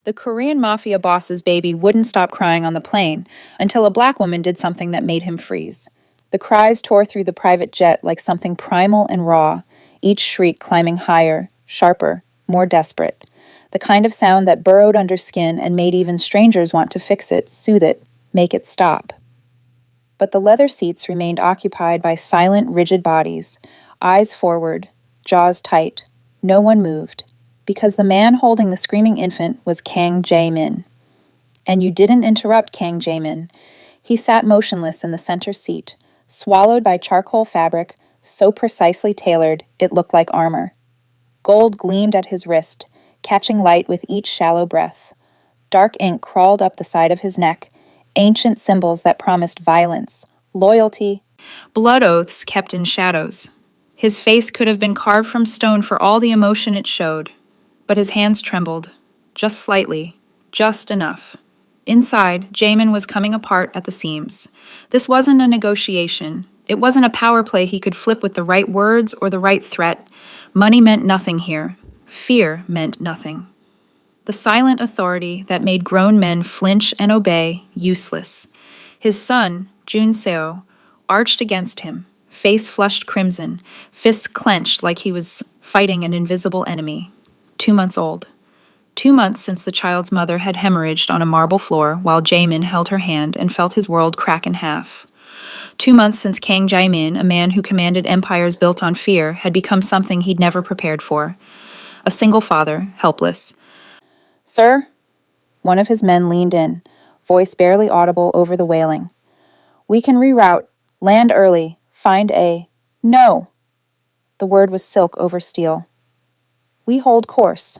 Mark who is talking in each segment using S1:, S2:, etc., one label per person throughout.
S1: The Korean Mafia boss's baby wouldn't stop crying on the plane until a black woman did something that made him freeze. The cries tore through the private jet like something primal and raw, each shriek climbing higher, sharper, more desperate. The kind of sound that burrowed under skin and made even strangers want to fix it, soothe it, make it stop. But the leather seats remained occupied by silent, rigid bodies, eyes forward, jaws tight. No one moved, because the man holding the screaming infant was Kang Jae-min. And you didn't interrupt Kang Jae-min. He sat motionless in the center seat, swallowed by charcoal fabric so precisely tailored it looked like armor. Gold gleamed at his wrist, catching light with each shallow breath. Dark ink crawled up the side of his neck, ancient symbols that promised violence, loyalty, blood oaths kept in shadows. His face could have been carved from stone for all the emotion it showed, but his hands trembled, just slightly, just enough. Inside, Jamin was coming apart at the seams. This wasn't a negotiation. It wasn't a power play he could flip with the right words or the right threat. Money meant nothing here. Fear meant nothing. The silent authority that made grown men flinch and obey, useless. His son, Jun Seo, arched against him, face flushed crimson, fists clenched like he was fighting an invisible enemy. 2 months old. 2 months since the child's mother had hemorrhaged on a marble floor while Jamin held her hand and felt his world crack in half. 2 months since Kang Jae-min, a man who commanded empires built on fear, had become something he'd never prepared for. A single father, helpless. "Sir?" One of his men leaned in, voice barely audible over the wailing. "We can reroute, land early, find a—" "No!" The word was silk over steel. "We hold course."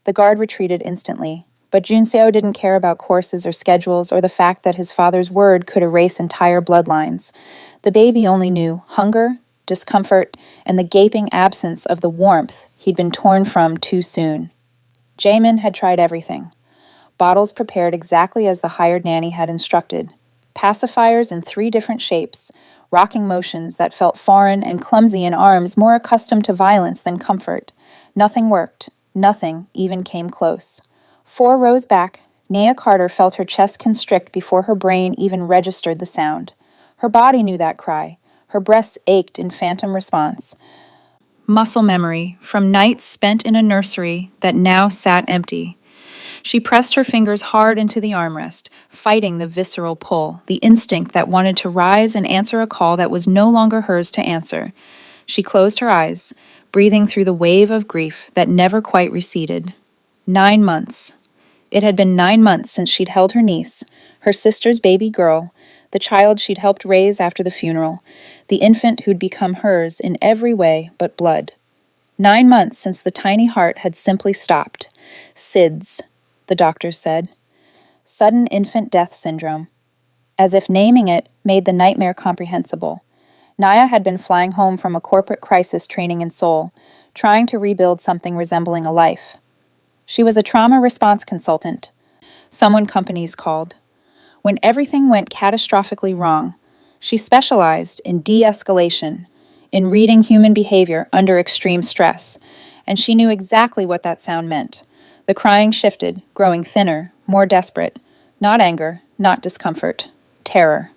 S1: The guard retreated instantly, but Junseo didn't care about courses or schedules or the fact that his father's word could erase entire bloodlines. The baby only knew hunger, discomfort, and the gaping absence of the warmth he'd been torn from too soon. Jamin had tried everything. Bottles prepared exactly as the hired nanny had instructed. Pacifiers in 3 different shapes, rocking motions that felt foreign and clumsy in arms more accustomed to violence than comfort. Nothing worked. Nothing even came close. 4 rows back, Naya Carter felt her chest constrict before her brain even registered the sound. Her body knew that cry. Her breasts ached in phantom response. Muscle memory from nights spent in a nursery that now sat empty. She pressed her fingers hard into the armrest, fighting the visceral pull, the instinct that wanted to rise and answer a call that was no longer hers to answer. She closed her eyes, breathing through the wave of grief that never quite receded. 9 months. It had been 9 months since she'd held her niece, her sister's baby girl, the child she'd helped raise after the funeral, the infant who'd become hers in every way but blood. 9 months since the tiny heart had simply stopped. SIDS, the doctors said. Sudden infant death syndrome. As if naming it made the nightmare comprehensible. Naya had been flying home from a corporate crisis training in Seoul, trying to rebuild something resembling a life. She was a trauma response consultant, someone companies called. When everything went catastrophically wrong, she specialized in de-escalation, in reading human behavior under extreme stress, and she knew exactly what that sound meant. The crying shifted, growing thinner, more desperate. Not anger, not discomfort. Terror.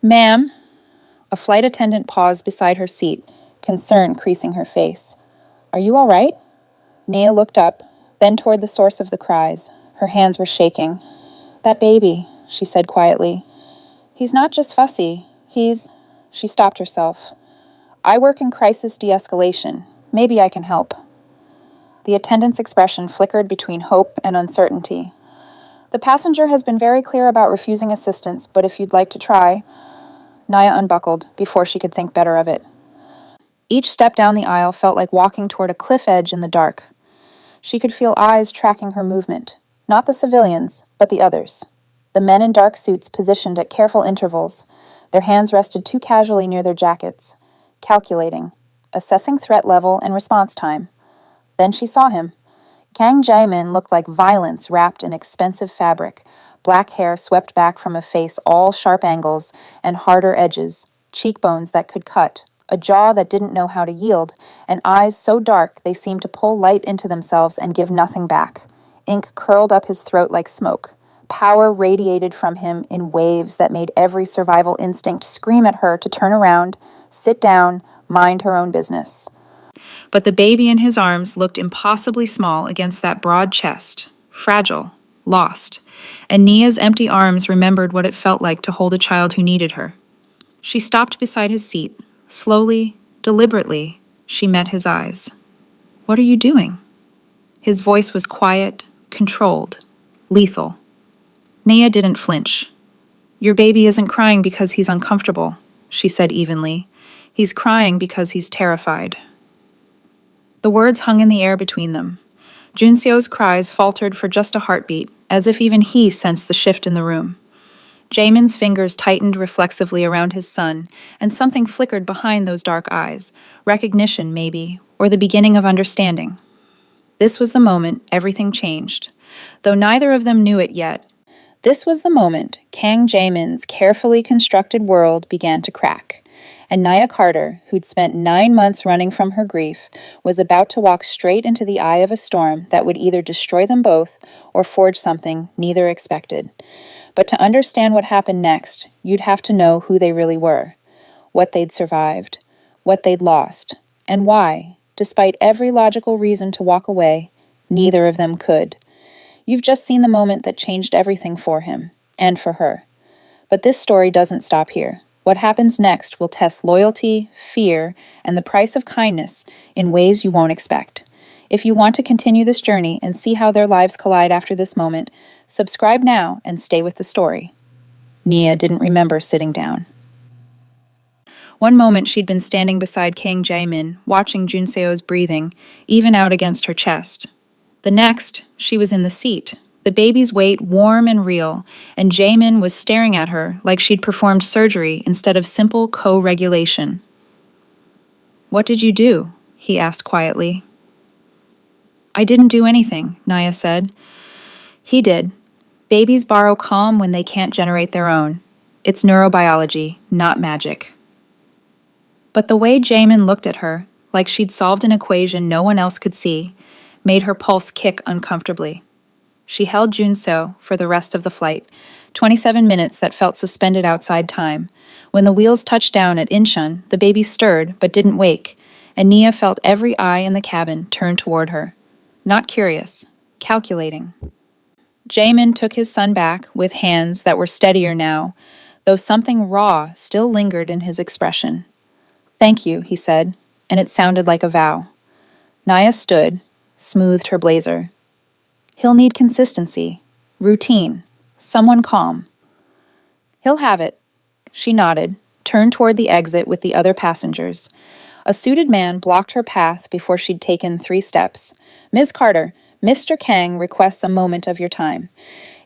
S1: "Ma'am." A flight attendant paused beside her seat, concern creasing her face. "Are you all right?" Naya looked up, then toward the source of the cries. Her hands were shaking. "That baby," she said quietly. "He's not just fussy. He's—" She stopped herself. "I work in crisis de-escalation. Maybe I can help." The attendant's expression flickered between hope and uncertainty. "The passenger has been very clear about refusing assistance, but if you'd like to try—" Naya unbuckled before she could think better of it. Each step down the aisle felt like walking toward a cliff edge in the dark. She could feel eyes tracking her movement, not the civilians, but the others. The men in dark suits positioned at careful intervals, their hands rested too casually near their jackets, calculating, assessing threat level and response time. Then she saw him. Kang Jae-min looked like violence wrapped in expensive fabric, black hair swept back from a face all sharp angles and harder edges, cheekbones that could cut, a jaw that didn't know how to yield, and eyes so dark they seemed to pull light into themselves and give nothing back. Ink curled up his throat like smoke. Power radiated from him in waves that made every survival instinct scream at her to turn around, sit down, mind her own business. But the baby in his arms looked impossibly small against that broad chest, fragile, lost, and Nia's empty arms remembered what it felt like to hold a child who needed her. She stopped beside his seat. Slowly, deliberately, she met his eyes. "What are you doing?" His voice was quiet, controlled, lethal. Nia didn't flinch. "Your baby isn't crying because he's uncomfortable," she said evenly. "He's crying because he's terrified." The words hung in the air between them. Junseo's cries faltered for just a heartbeat, as if even he sensed the shift in the room. Jaemin's fingers tightened reflexively around his son, and something flickered behind those dark eyes. Recognition, maybe, or the beginning of understanding. This was the moment everything changed. Though neither of them knew it yet, this was the moment Kang Jaemin's carefully constructed world began to crack. And Nia Carter, who'd spent 9 months running from her grief, was about to walk straight into the eye of a storm that would either destroy them both or forge something neither expected. But to understand what happened next, you'd have to know who they really were, what they'd survived, what they'd lost, and why, despite every logical reason to walk away, neither of them could. You've just seen the moment that changed everything for him, and for her. But this story doesn't stop here. What happens next will test loyalty, fear, and the price of kindness in ways you won't expect. If you want to continue this journey and see how their lives collide after this moment, subscribe now and stay with the story. Nia didn't remember sitting down. One moment she'd been standing beside Kang Jaemin, watching Junseo's breathing, even out against her chest. The next, she was in the seat, the baby's weight warm and real, and Jaemin was staring at her like she'd performed surgery instead of simple co-regulation. "What did you do?" he asked quietly. "I didn't do anything," Nia said. "He did. Babies borrow calm when they can't generate their own. It's neurobiology, not magic." But the way Jaemin looked at her, like she'd solved an equation no one else could see, made her pulse kick uncomfortably. She held Junseo for the rest of the flight, 27 minutes that felt suspended outside time. When the wheels touched down at Incheon, the baby stirred but didn't wake, and Nia felt every eye in the cabin turn toward her. Not curious, calculating. Jaemin took his son back with hands that were steadier now, though something raw still lingered in his expression. "Thank you," he said, and it sounded like a vow. Nia stood, smoothed her blazer. "He'll need consistency, routine, someone calm." "He'll have it." She nodded, turned toward the exit with the other passengers. A suited man blocked her path before she'd taken 3 steps. "Ms. Carter, Mr. Kang requests a moment of your time."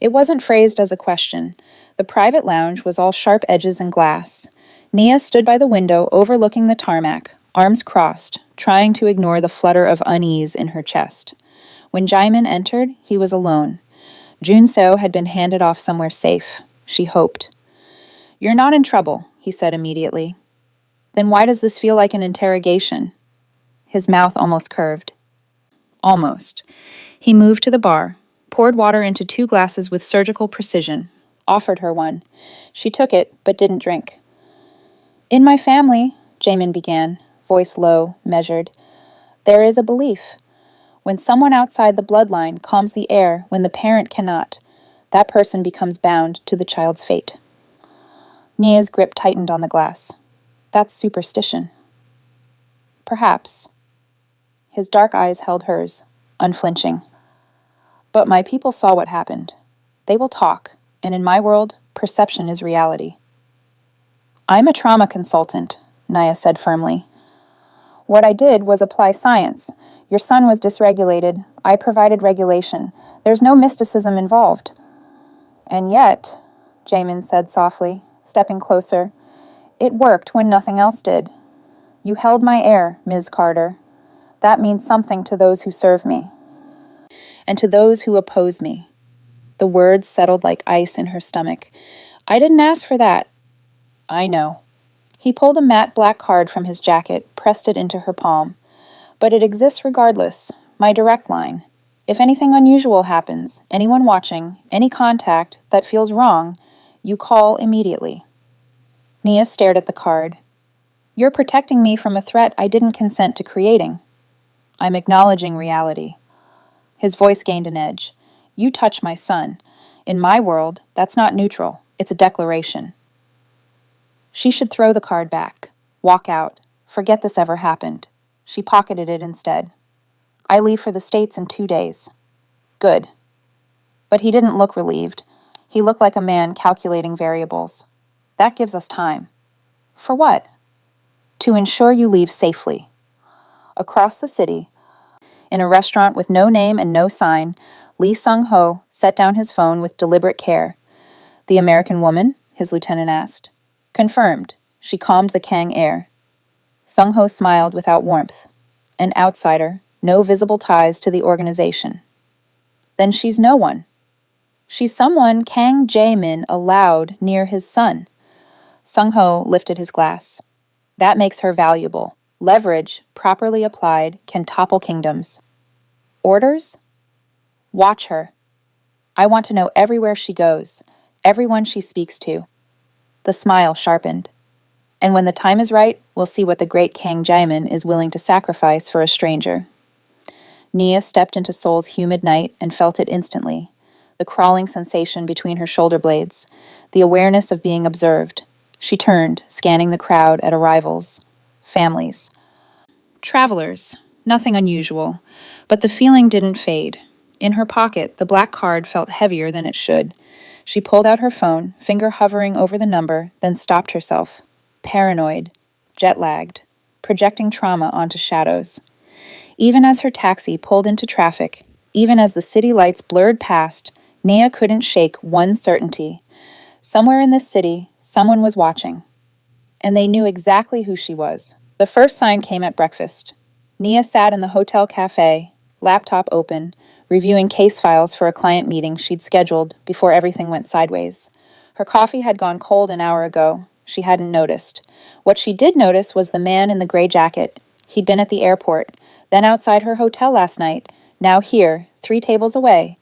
S1: It wasn't phrased as a question. The private lounge was all sharp edges and glass. Nia stood by the window overlooking the tarmac, arms crossed, trying to ignore the flutter of unease in her chest. When Jaemin entered, he was alone. Junseo had been handed off somewhere safe, she hoped. "You're not in trouble," he said immediately. "Then why does this feel like an interrogation?" His mouth almost curved. Almost. He moved to the bar, poured water into 2 glasses with surgical precision, offered her one. She took it, but didn't drink. "In my family," Jaemin began, voice low, measured, "there is a belief. When someone outside the bloodline calms the air when the parent cannot, that person becomes bound to the child's fate." Nia's grip tightened on the glass. "That's superstition." "Perhaps." His dark eyes held hers, unflinching. "But my people saw what happened. They will talk, and in my world, perception is reality." "I'm a trauma consultant," Nia said firmly. "What I did was apply science. Your son was dysregulated. I provided regulation. There's no mysticism involved." "And yet," Jaemin said softly, stepping closer, "it worked when nothing else did. You held my air, Ms. Carter. That means something to those who serve me. And to those who oppose me." The words settled like ice in her stomach. "I didn't ask for that." "I know." He pulled a matte black card from his jacket, pressed it into her palm. "But it exists regardless. My direct line. If anything unusual happens, anyone watching, any contact that feels wrong, you call immediately. Nia stared at the card. You're protecting me from a threat I didn't consent to creating. I'm acknowledging reality. His voice gained an edge. You touch my son. In my world, that's not neutral. It's a declaration. She should throw the card back. Walk out. Forget this ever happened. She pocketed it instead. I leave for the States in 2 days. Good. But he didn't look relieved. He looked like a man calculating variables. That gives us time. For what? To ensure you leave safely. Across the city, in a restaurant with no name and no sign, Lee Sung-ho set down his phone with deliberate care. The American woman? His lieutenant asked. Confirmed. She calmed the Kang air. Sung-ho smiled without warmth. An outsider, no visible ties to the organization. Then she's no one. She's someone Kang Jae-min allowed near his son. Sung-ho lifted his glass. That makes her valuable. Leverage, properly applied, can topple kingdoms. Orders? Watch her. I want to know everywhere she goes, everyone she speaks to. The smile sharpened. And when the time is right, we'll see what the great Kang Jae-min is willing to sacrifice for a stranger. Nia stepped into Seoul's humid night and felt it instantly. The crawling sensation between her shoulder blades, the awareness of being observed. She turned, scanning the crowd at arrivals. Families. Travelers. Nothing unusual. But the feeling didn't fade. In her pocket, the black card felt heavier than it should. She pulled out her phone, finger hovering over the number, then stopped herself. Paranoid. Jet-lagged. Projecting trauma onto shadows. Even as her taxi pulled into traffic, even as the city lights blurred past, Nia couldn't shake one certainty. Somewhere in this city, someone was watching. And they knew exactly who she was. The first sign came at breakfast. Nia sat in the hotel cafe, laptop open, reviewing case files for a client meeting she'd scheduled before everything went sideways. Her coffee had gone cold an hour ago. She hadn't noticed. What she did notice was the man in the gray jacket. He'd been at the airport, then outside her hotel last night, now here, 3 tables away,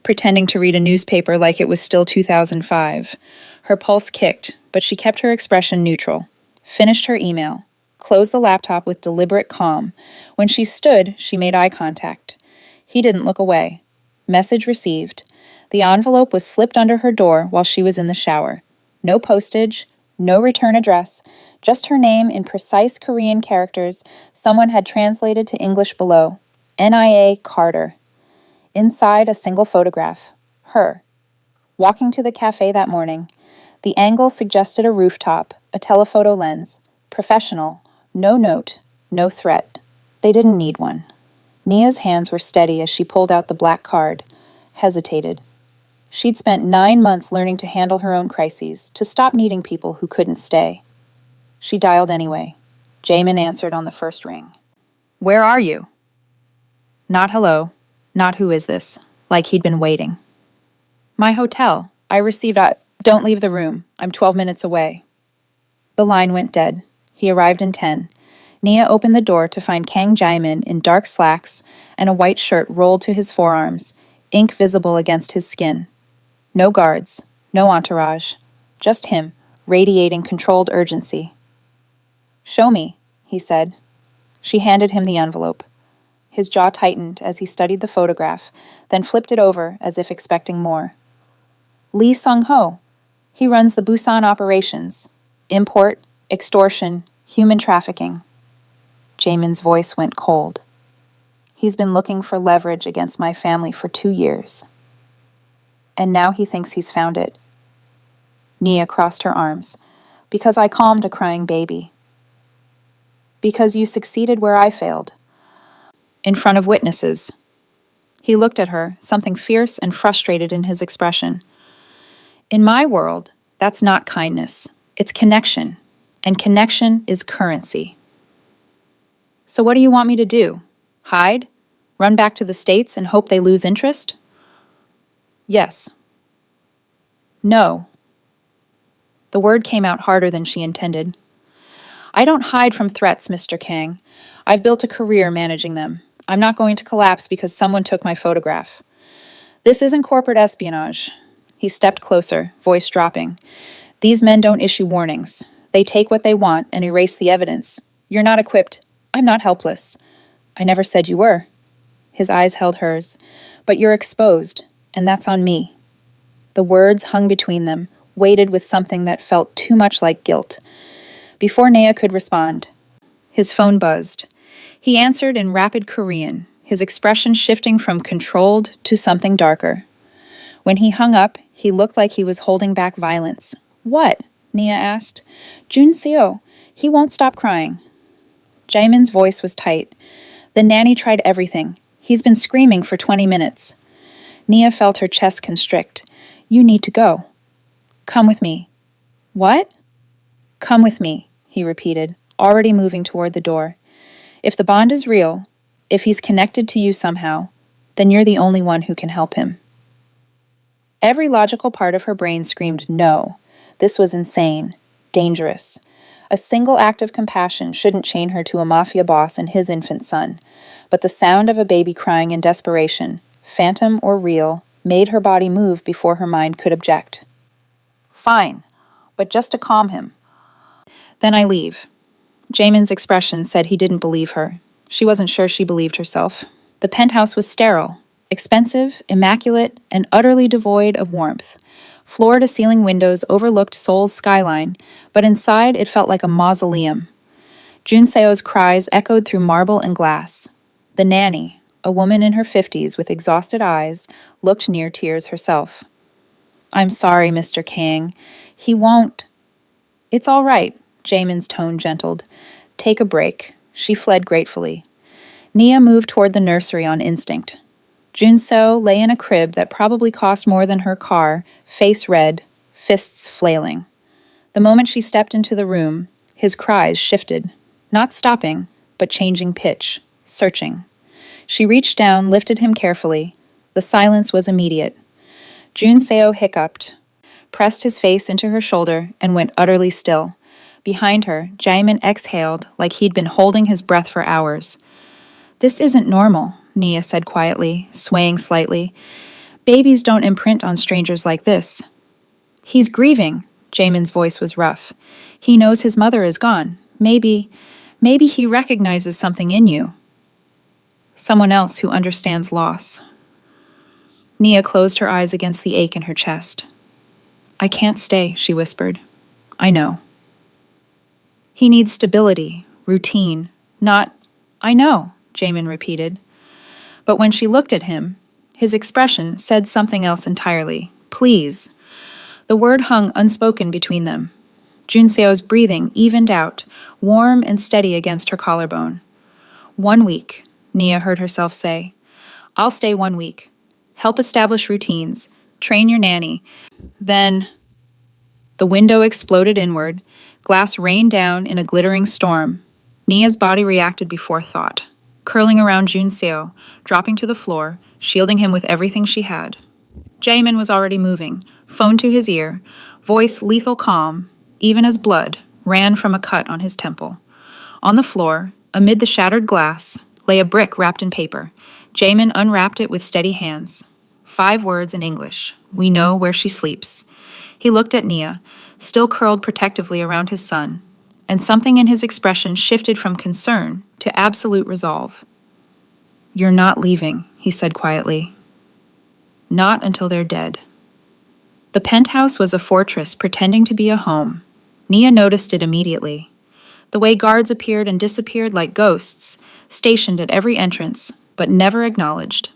S1: pretending to read a newspaper like it was still 2005. Her pulse kicked, but she kept her expression neutral. Finished her email. Closed the laptop with deliberate calm. When she stood, she made eye contact. He didn't look away. Message received. The envelope was slipped under her door while she was in the shower. No postage, no return address, just her name in precise Korean characters someone had translated to English below. Nia Carter. Inside, a single photograph. Her. Walking to the cafe that morning. The angle suggested a rooftop, a telephoto lens. Professional. No note. No threat. They didn't need one. Nia's hands were steady as she pulled out the black card. Hesitated. She'd spent 9 months learning to handle her own crises, to stop needing people who couldn't stay. She dialed anyway. Jamin answered on the first ring. Where are you? Not hello. Not who is this. Like he'd been waiting. My hotel. I received a... Don't leave the room. I'm 12 minutes away. The line went dead. He arrived in 10. Nia opened the door to find Kang Jae-min in dark slacks and a white shirt rolled to his forearms, ink visible against his skin. No guards, no entourage, just him, radiating controlled urgency. Show me, he said. She handed him the envelope. His jaw tightened as he studied the photograph, then flipped it over as if expecting more. Lee Sung-ho. He runs the Busan operations. Import, extortion, human trafficking. Jamin's voice went cold. He's been looking for leverage against my family for 2 years. And now he thinks he's found it. Nia crossed her arms. Because I calmed a crying baby. Because you succeeded where I failed. In front of witnesses. He looked at her, something fierce and frustrated in his expression. In my world, that's not kindness. It's connection. And connection is currency. So what do you want me to do? Hide? Run back to the States and hope they lose interest? Yes. No. The word came out harder than she intended. I don't hide from threats, Mr. Kang. I've built a career managing them. I'm not going to collapse because someone took my photograph. This isn't corporate espionage. He stepped closer, voice dropping. These men don't issue warnings. They take what they want and erase the evidence. You're not equipped. I'm not helpless. I never said you were. His eyes held hers. But you're exposed, and that's on me. The words hung between them, weighted with something that felt too much like guilt. Before Naya could respond, his phone buzzed. He answered in rapid Korean, his expression shifting from controlled to something darker. When he hung up, he looked like he was holding back violence. What? Nia asked. Jun Seo. He won't stop crying. Jaemin's voice was tight. The nanny tried everything. He's been screaming for 20 minutes. Nia felt her chest constrict. You need to go. Come with me. What? Come with me, he repeated, already moving toward the door. If the bond is real, if he's connected to you somehow, then you're the only one who can help him. Every logical part of her brain screamed no. This was insane, dangerous. A single act of compassion shouldn't chain her to a mafia boss and his infant son. But the sound of a baby crying in desperation, phantom or real, made her body move before her mind could object. Fine, but just to calm him. Then I leave. Jaemin's expression said he didn't believe her. She wasn't sure she believed herself. The penthouse was sterile, expensive, immaculate, and utterly devoid of warmth. Floor-to-ceiling windows overlooked Seoul's skyline, but inside it felt like a mausoleum. Jun Seo's cries echoed through marble and glass. The nanny, a woman in her 50s with exhausted eyes, looked near tears herself. I'm sorry, Mr. Kang. He won't. It's all right, Jaemin's tone gentled. Take a break. She fled gratefully. Nia moved toward the nursery on instinct. Junseo lay in a crib that probably cost more than her car, face red, fists flailing. The moment she stepped into the room, his cries shifted, not stopping, but changing pitch, searching. She reached down, lifted him carefully. The silence was immediate. Junseo hiccuped, pressed his face into her shoulder, and went utterly still. Behind her, Jaemin exhaled like he'd been holding his breath for hours. This isn't normal, Nia said quietly, swaying slightly. Babies don't imprint on strangers like this. He's grieving, Jaemin's voice was rough. He knows his mother is gone. Maybe he recognizes something in you. Someone else who understands loss. Nia closed her eyes against the ache in her chest. I can't stay, she whispered. I know. He needs stability, routine, not, I know, Jaemin repeated. But when she looked at him, his expression said something else entirely. Please. The word hung unspoken between them. Junseo's breathing evened out, warm and steady against her collarbone. 1 week, Nia heard herself say. I'll stay 1 week. Help establish routines. Train your nanny. Then... The window exploded inward. Glass rained down in a glittering storm. Nia's body reacted before thought, curling around Junseo, dropping to the floor, shielding him with everything she had. Jaemin was already moving, phone to his ear, voice lethal calm, even as blood ran from a cut on his temple. On the floor, amid the shattered glass, lay a brick wrapped in paper. Jaemin unwrapped it with steady hands. 5 words in English. We know where she sleeps. He looked at Nia, still curled protectively around his son, and something in his expression shifted from concern to absolute resolve. You're not leaving, he said quietly. Not until they're dead. The penthouse was a fortress pretending to be a home. Nia noticed it immediately. The way guards appeared and disappeared like ghosts, stationed at every entrance, but never acknowledged.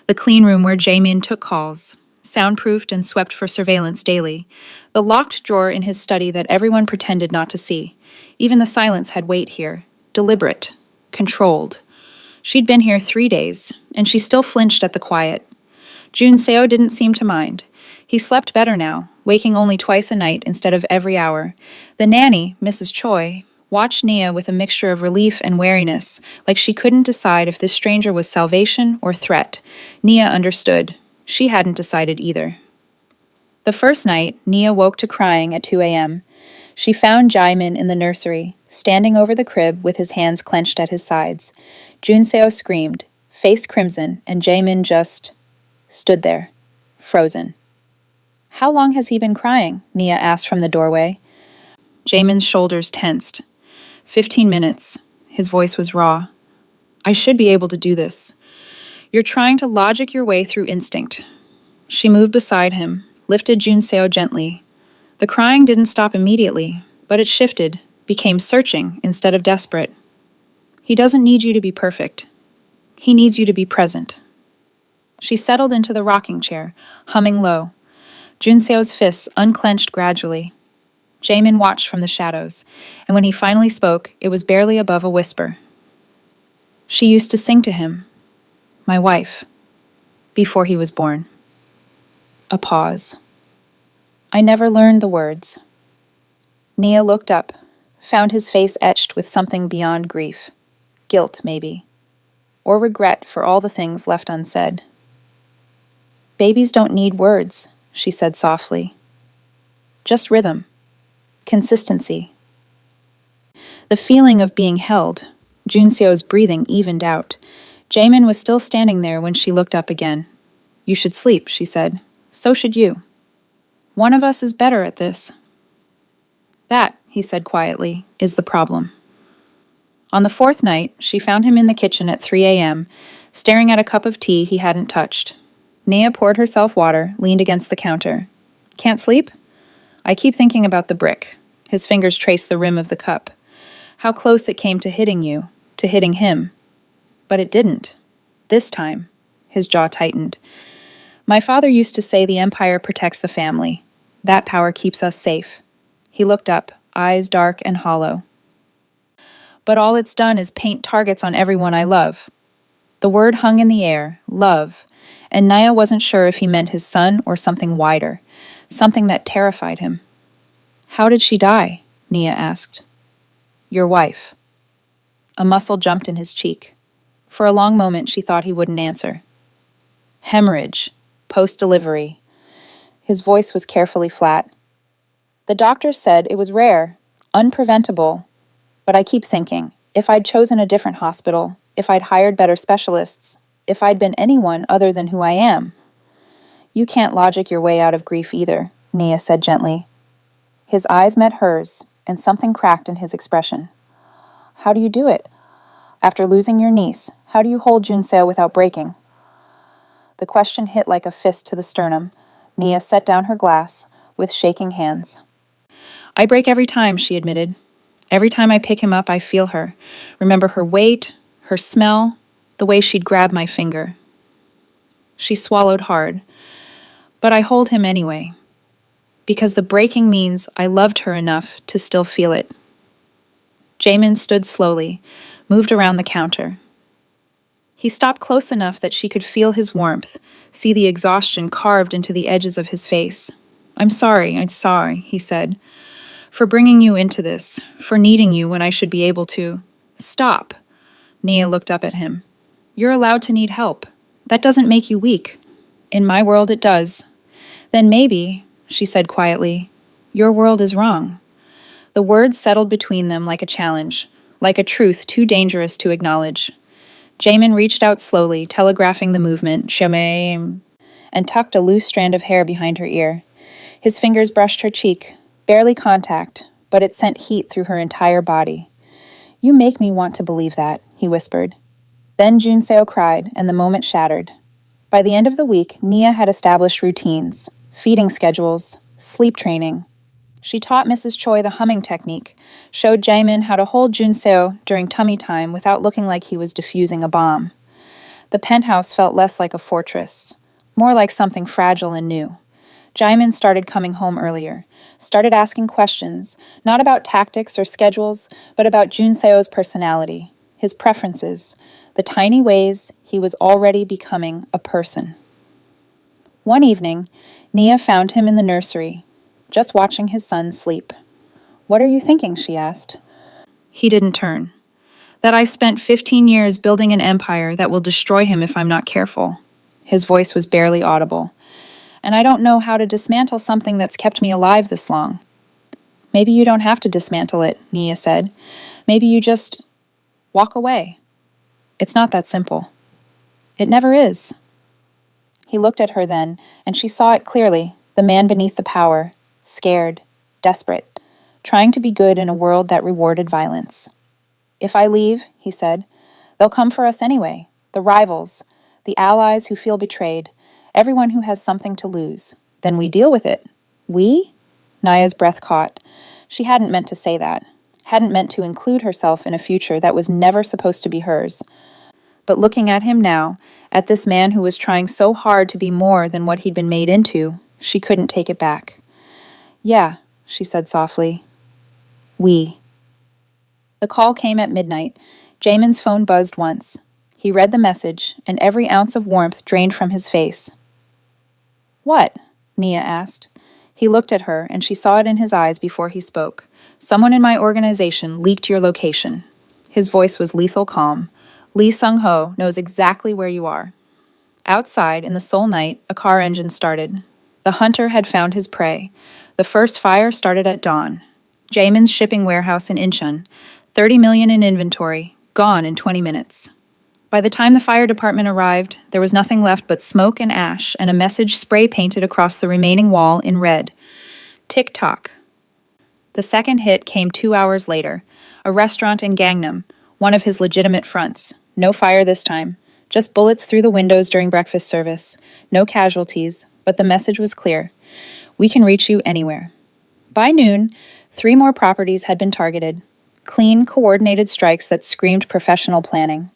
S1: The clean room where Jaemin took calls, soundproofed and swept for surveillance daily. The locked drawer in his study that everyone pretended not to see. Even the silence had weight here. Deliberate. Controlled. She'd been here 3 days, and she still flinched at the quiet. Junseo didn't seem to mind. He slept better now, waking only twice a night instead of every hour. The nanny, Mrs. Choi, watched Nia with a mixture of relief and wariness, like she couldn't decide if this stranger was salvation or threat. Nia understood. She hadn't decided either. The first night, Nia woke to crying at 2 a.m. She found Jaemin in the nursery, standing over the crib with his hands clenched at his sides. Junseo screamed, face crimson, and Jaemin just stood there, frozen. How long has he been crying? Nia asked from the doorway. Jaemin's shoulders tensed. 15 minutes. His voice was raw. I should be able to do this. You're trying to logic your way through instinct. She moved beside him, lifted Junseo gently. The crying didn't stop immediately, but it shifted, became searching instead of desperate. He doesn't need you to be perfect. He needs you to be present. She settled into the rocking chair, humming low. Junseo's fists unclenched gradually. Jaemin watched from the shadows, and when he finally spoke, it was barely above a whisper. She used to sing to him, my wife, before he was born. A pause. I never learned the words. Nia looked up, found his face etched with something beyond grief. Guilt, maybe. Or regret for all the things left unsaid. Babies don't need words, she said softly. Just rhythm. Consistency. The feeling of being held. Junseo's breathing evened out. Jaemin was still standing there when she looked up again. You should sleep, she said. So should you. One of us is better at this. That, he said quietly, is the problem. On the fourth night, she found him in the kitchen at 3 a.m., staring at a cup of tea he hadn't touched. Nia poured herself water, leaned against the counter. Can't sleep? I keep thinking about the brick. His fingers traced the rim of the cup. How close it came to hitting you, to hitting him. But it didn't. This time. His jaw tightened. My father used to say the empire protects the family. That power keeps us safe. He looked up, eyes dark and hollow. But all it's done is paint targets on everyone I love. The word hung in the air, love, and Nia wasn't sure if he meant his son or something wider, something that terrified him. How did she die? Nia asked. Your wife. A muscle jumped in his cheek. For a long moment she thought he wouldn't answer. Hemorrhage. Post-delivery. His voice was carefully flat. The doctors said it was rare, unpreventable. But I keep thinking, if I'd chosen a different hospital, if I'd hired better specialists, if I'd been anyone other than who I am. You can't logic your way out of grief either, Nia said gently. His eyes met hers, and something cracked in his expression. How do you do it? After losing your niece, how do you hold Junseo without breaking? The question hit like a fist to the sternum. Nia set down her glass, with shaking hands. I break every time, she admitted. Every time I pick him up, I feel her. Remember her weight, her smell, the way she'd grab my finger. She swallowed hard. But I hold him anyway. Because the breaking means I loved her enough to still feel it. Jaemin stood slowly, moved around the counter. He stopped close enough that she could feel his warmth, see the exhaustion carved into the edges of his face. I'm sorry, he said. For bringing you into this, for needing you when I should be able to. Stop. Nia looked up at him. You're allowed to need help. That doesn't make you weak. In my world it does. Then maybe, she said quietly, your world is wrong. The words settled between them like a challenge, like a truth too dangerous to acknowledge. Jaemin reached out slowly, telegraphing the movement, Shemaim, and tucked a loose strand of hair behind her ear. His fingers brushed her cheek, barely contact, but it sent heat through her entire body. You make me want to believe that, he whispered. Then Junseo cried, and the moment shattered. By the end of the week, Nia had established routines, feeding schedules, sleep training. She taught Mrs. Choi the humming technique, showed Jaemin how to hold Junseo during tummy time without looking like he was defusing a bomb. The penthouse felt less like a fortress, more like something fragile and new. Jaemin started coming home earlier, started asking questions, not about tactics or schedules, but about Junseo's personality, his preferences, the tiny ways he was already becoming a person. One evening, Nia found him in the nursery, just watching his son sleep. What are you thinking? She asked. He didn't turn. That I spent 15 years building an empire that will destroy him if I'm not careful. His voice was barely audible. And I don't know how to dismantle something that's kept me alive this long. Maybe you don't have to dismantle it, Nia said. Maybe you just walk away. It's not that simple. It never is. He looked at her then, and she saw it clearly, the man beneath the power, scared, desperate, trying to be good in a world that rewarded violence. If I leave, he said, they'll come for us anyway, the rivals, the allies who feel betrayed, everyone who has something to lose. Then we deal with it. We? Naya's breath caught. She hadn't meant to say that, hadn't meant to include herself in a future that was never supposed to be hers. But looking at him now, at this man who was trying so hard to be more than what he'd been made into, she couldn't take it back. Yeah, she said softly. We. The call came at midnight. Jamin's phone buzzed once. He read the message, and every ounce of warmth drained from his face. What? Nia asked. He looked at her, and she saw it in his eyes before he spoke. Someone in my organization leaked your location. His voice was lethal calm. Lee Sung-ho knows exactly where you are. Outside, in the Seoul night, a car engine started. The hunter had found his prey. The first fire started at dawn. Jamin's shipping warehouse in Incheon, 30 million in inventory, gone in 20 minutes. By the time the fire department arrived, there was nothing left but smoke and ash and a message spray-painted across the remaining wall in red. Tick-tock. The second hit came 2 hours later. A restaurant in Gangnam, one of his legitimate fronts. No fire this time. Just bullets through the windows during breakfast service. No casualties, but the message was clear. We can reach you anywhere. By noon, 3 more properties had been targeted. Clean, coordinated strikes that screamed professional planning.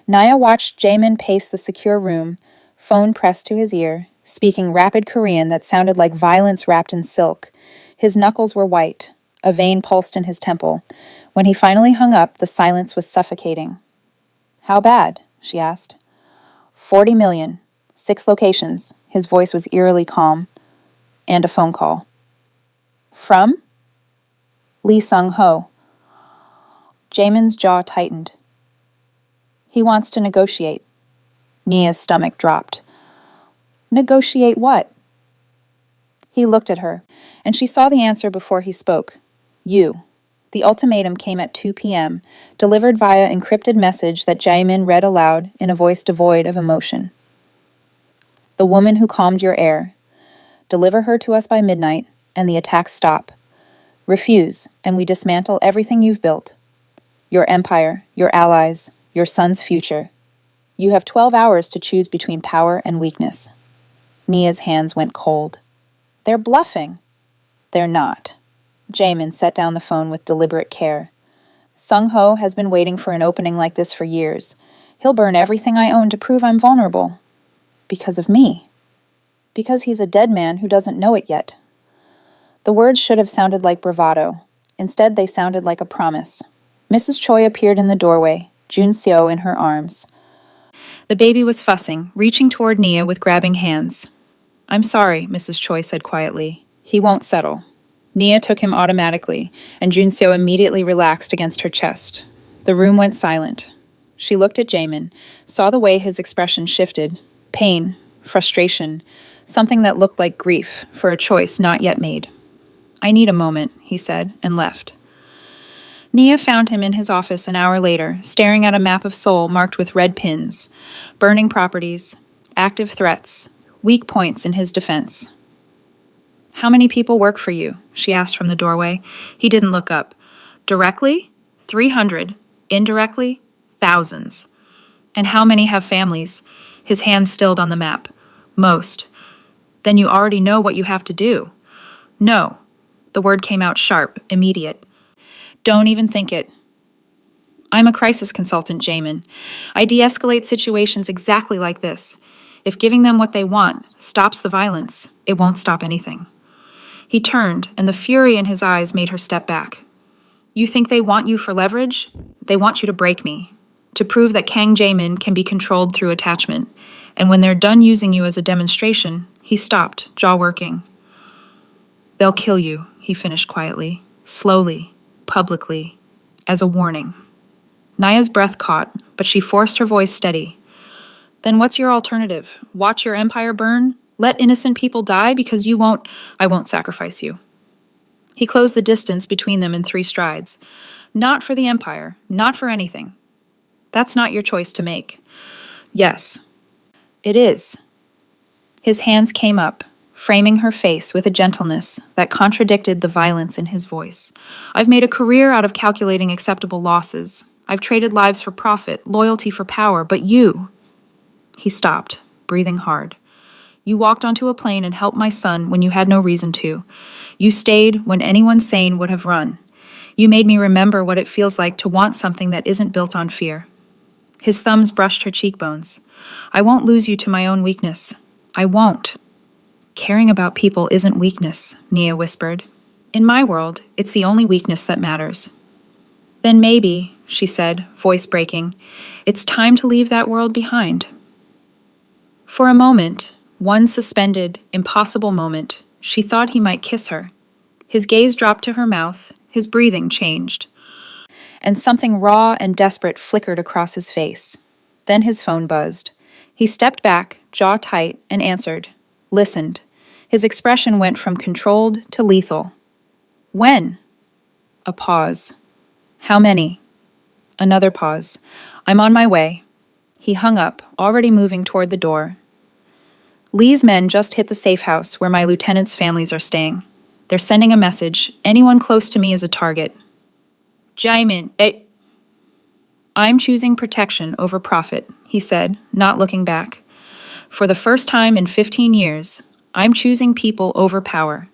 S1: Naya watched Jamin pace the secure room, phone pressed to his ear, speaking rapid Korean that sounded like violence wrapped in silk. His knuckles were white. A vein pulsed in his temple. When he finally hung up, the silence was suffocating. How bad? She asked. 40 million. 6 locations. His voice was eerily calm. And a phone call. From? Lee Sung-ho. Jamin's jaw tightened. He wants to negotiate. Nia's stomach dropped. Negotiate what? He looked at her, and she saw the answer before he spoke. You. The ultimatum came at 2 p.m., delivered via encrypted message that Jamin read aloud in a voice devoid of emotion. The woman who calmed your air. Deliver her to us by midnight, and the attacks stop. Refuse, and we dismantle everything you've built. Your empire, your allies, your son's future. You have 12 hours to choose between power and weakness. Nia's hands went cold. They're bluffing. They're not. Jamin set down the phone with deliberate care. Sung-ho has been waiting for an opening like this for years. He'll burn everything I own to prove I'm vulnerable. Because of me. Because he's a dead man who doesn't know it yet. The words should have sounded like bravado. Instead, they sounded like a promise. Mrs. Choi appeared in the doorway, Jun-seo in her arms. The baby was fussing, reaching toward Nia with grabbing hands. I'm sorry, Mrs. Choi said quietly. He won't settle. Nia took him automatically, and Jun-seo immediately relaxed against her chest. The room went silent. She looked at Jamin, saw the way his expression shifted. Pain, frustration, something that looked like grief for a choice not yet made. I need a moment, he said, and left. Nia found him in his office an hour later, staring at a map of Seoul marked with red pins, burning properties, active threats, weak points in his defense. How many people work for you? She asked from the doorway. He didn't look up. Directly? 300. Indirectly? Thousands. And how many have families? His hand stilled on the map. Most. Then you already know what you have to do. No. The word came out sharp, immediate. Don't even think it. I'm a crisis consultant, Jamin. I de-escalate situations exactly like this. If giving them what they want stops the violence, it won't stop anything. He turned, and the fury in his eyes made her step back. You think they want you for leverage? They want you to break me, to prove that Kang Jamin can be controlled through attachment. And when they're done using you as a demonstration, he stopped, jaw working. They'll kill you, he finished quietly, slowly, publicly, as a warning. Naya's breath caught, but she forced her voice steady. Then what's your alternative? Watch your empire burn? Let innocent people die because I won't sacrifice you. He closed the distance between them in 3 strides. Not for the empire, not for anything. That's not your choice to make. Yes, it is. His hands came up, framing her face with a gentleness that contradicted the violence in his voice. I've made a career out of calculating acceptable losses. I've traded lives for profit, loyalty for power, but you... He stopped, breathing hard. You walked onto a plane and helped my son when you had no reason to. You stayed when anyone sane would have run. You made me remember what it feels like to want something that isn't built on fear. His thumbs brushed her cheekbones. I won't lose you to my own weakness. I won't. Caring about people isn't weakness, Nia whispered. In my world, it's the only weakness that matters. Then maybe, she said, voice breaking, it's time to leave that world behind. For a moment, one suspended, impossible moment, she thought he might kiss her. His gaze dropped to her mouth, his breathing changed. And something raw and desperate flickered across his face. Then his phone buzzed. He stepped back, jaw tight, and answered. Listened. His expression went from controlled to lethal. When? A pause. How many? Another pause. I'm on my way. He hung up, already moving toward the door. Lee's men just hit the safe house where my lieutenants' families are staying. They're sending a message. Anyone close to me is a target. Jamin, I'm choosing protection over profit, he said, not looking back. For the first time in 15 years, I'm choosing people over power.